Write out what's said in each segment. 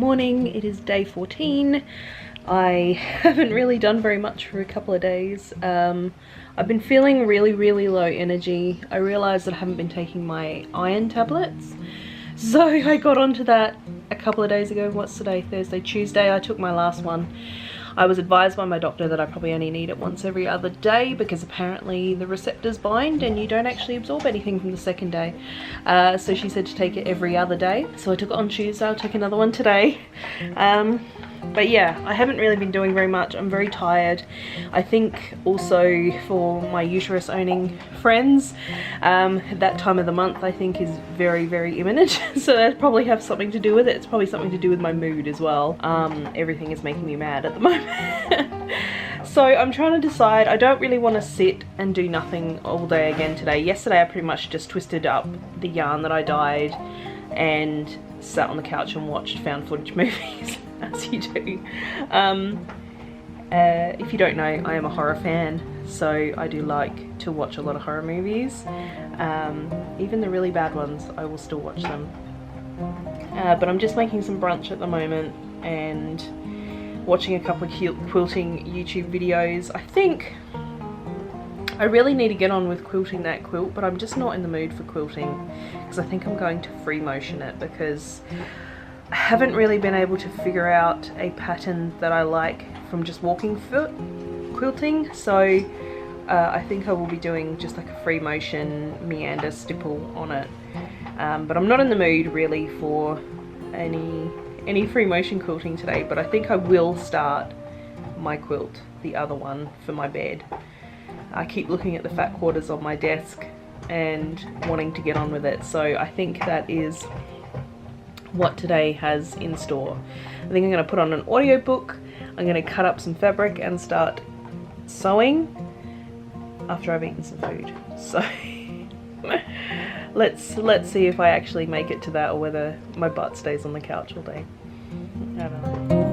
morning. It is day 14. I haven't really done very much for a couple of days. I've been feeling really low energy. I realised that I haven't been taking my iron tablets, so I got onto that a couple of days ago. What's today? Thursday, Tuesday. I took my last one. I was advised by my doctor that I probably only need it once every other day because apparently the receptors bind and you don't actually absorb anything from the second day. So she said to take it every other day. So I took it on Tuesday. I'll take another one today. But yeah, I haven't really been doing very much. I'm very tired. I think also for my uterus owning friends, that time of the month I think is very imminent. So that probably have something to do with it. It's probably something to do with my mood as well. Everything is making me mad at the moment. So I'm trying to decide. I don't really want to sit and do nothing all day again today. Yesterday I pretty much just twisted up the yarn that I dyed and sat on the couch and watched found footage movies. As you do. If you don't know, I am a horror fan, so I do like to watch a lot of horror movies. Even the really bad ones, I will still watch them. But I'm just making some brunch at the moment and watching a couple of quilting YouTube videos. I think I really need to get on with quilting that quilt, but I'm just not in the mood for quilting because I think I'm going to free motion it because I haven't really been able to figure out a pattern that I like from just walking foot quilting, so I think I will be doing just like a free motion meander stipple on it, but I'm not in the mood really for any free motion quilting today. But I think I will start my quilt, the other one for my bed. I keep looking at the fat quarters on my desk and wanting to get on with it, so I think that is what today has in store. I think I'm going to put on an audiobook, I'm going to cut up some fabric and start sewing after I've eaten some food. So let's see if I actually make it to that or whether my butt stays on the couch all day. I don't know.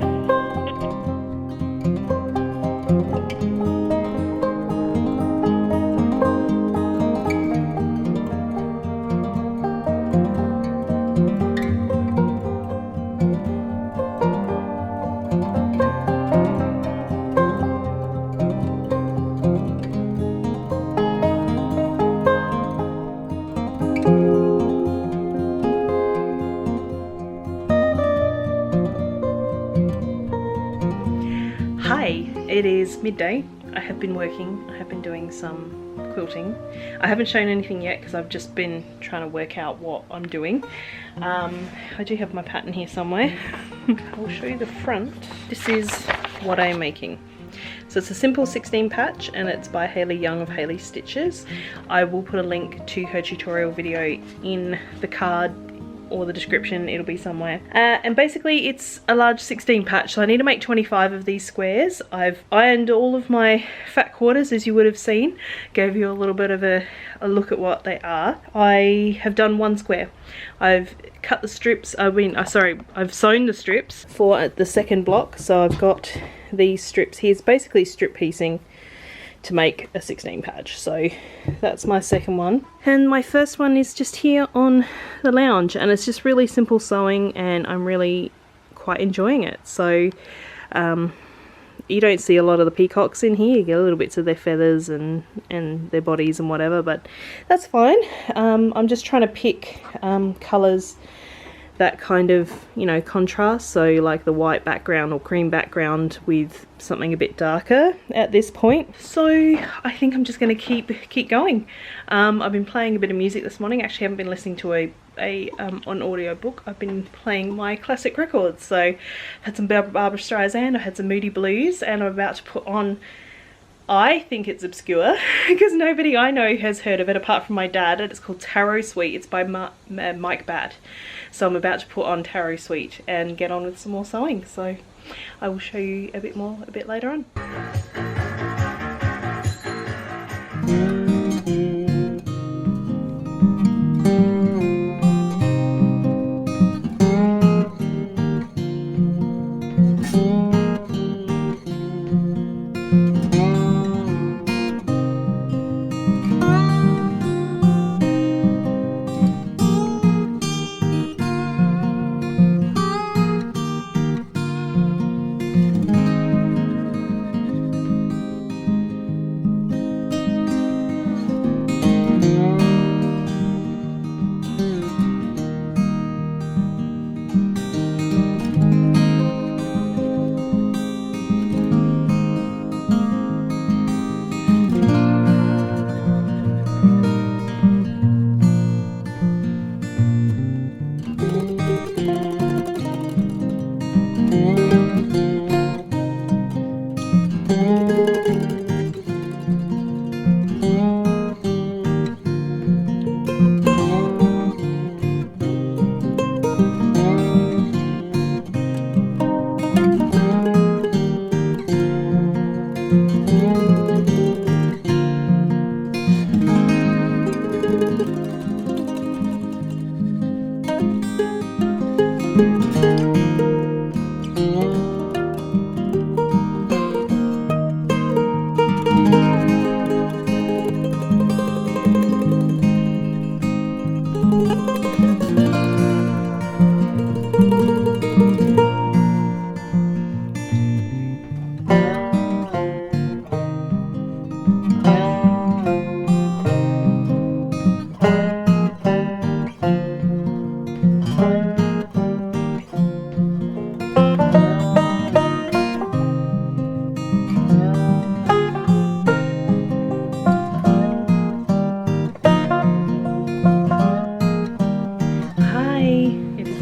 It is midday. I have been working. I have been doing some quilting. I haven't shown anything yet because I've just been trying to work out what I'm doing. I do have my pattern here somewhere. I'll show you the front. This is what I'm making. So it's a simple 16 patch and it's by Hayley Young of Hayley Stitches. I will put a link to her tutorial video in the card or the description, it'll be somewhere. And basically it's a large 16 patch, so I need to make 25 of these squares. I've ironed all of my fat quarters, as you would have seen. Gave you a little bit of a look at what they are. I have done one square. I've cut the strips, I've sewn the strips for the second block, so I've got these strips here. It's basically strip piecing to make a 16 patch, so that's my second one. And my first one is just here on the lounge, and it's just really simple sewing and I'm really quite enjoying it. So you don't see a lot of the peacocks in here. You get a little bits of their feathers and their bodies and whatever, but that's fine. I'm just trying to pick colours that kind of, you know, contrast, so like the white background or cream background with something a bit darker at this point. So I think I'm just going to keep going. I've been playing a bit of music this morning. Actually, I haven't been listening to an audio book. I've been playing my classic records. So I had some Barbara Streisand, I had some Moody Blues, and I'm about to put on, I think it's obscure because nobody I know has heard of it apart from my dad, and it's called Tarot Sweet. It's by Mike Batt. So I'm about to put on Tarot Sweet and get on with some more sewing. So I will show you a bit more a bit later on.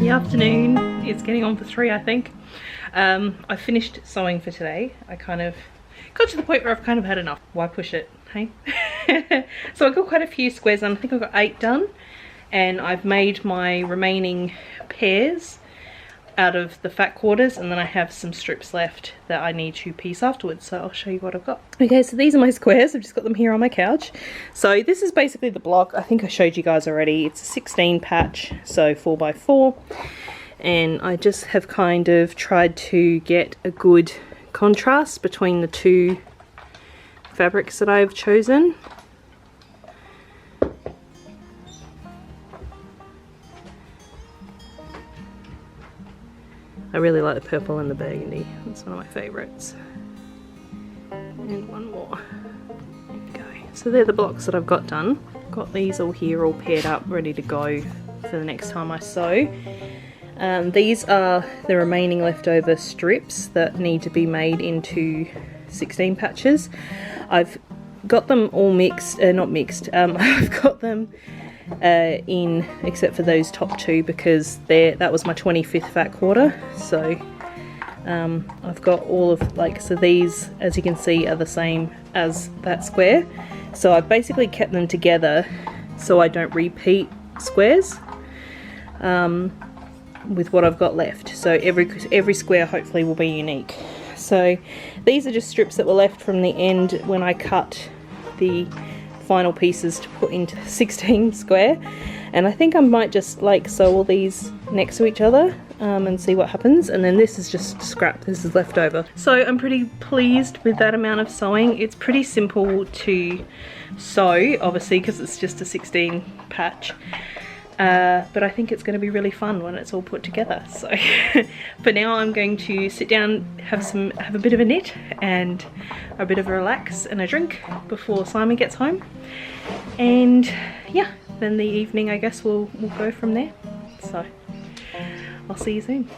Afternoon. It's getting on for 3, I think. I finished sewing for today. I kind of got to the point where I've kind of had enough. Why push it, hey? So I got quite a few squares done. I think I got 8 done, and I've made my remaining pairs out of the fat quarters, and then I have some strips left that I need to piece afterwards, so I'll show you what I've got. Okay, so these are my squares. I've just got them here on my couch. So this is basically the block. I think I showed you guys already. It's a 16 patch, so 4x4, and I just have kind of tried to get a good contrast between the two fabrics that I've chosen. I really like the purple and the burgundy. That's one of my favourites. And one more. There we go. So they're the blocks that I've got done. Got these all here, all paired up, ready to go for the next time I sew. These are the remaining leftover strips that need to be made into 16 patches. I've got them all mixed, not mixed, I've got them in, except for those top 2, because that was my 25th fat quarter. So I've got all of, like, so these, as you can see, are the same as that square. So I've basically kept them together so I don't repeat squares with what I've got left. So every square hopefully will be unique. So these are just strips that were left from the end when I cut the final pieces to put into 16 square, and I think I might just like sew all these next to each other and see what happens. And then this is just scrap, this is leftover. So I'm pretty pleased with that amount of sewing. It's pretty simple to sew, obviously, because it's just a 16 patch. But I think it's going to be really fun when it's all put together. So for now I'm going to sit down, have a bit of a knit and a bit of a relax and a drink before Simon gets home. And yeah, then the evening I guess we'll go from there. So I'll see you soon.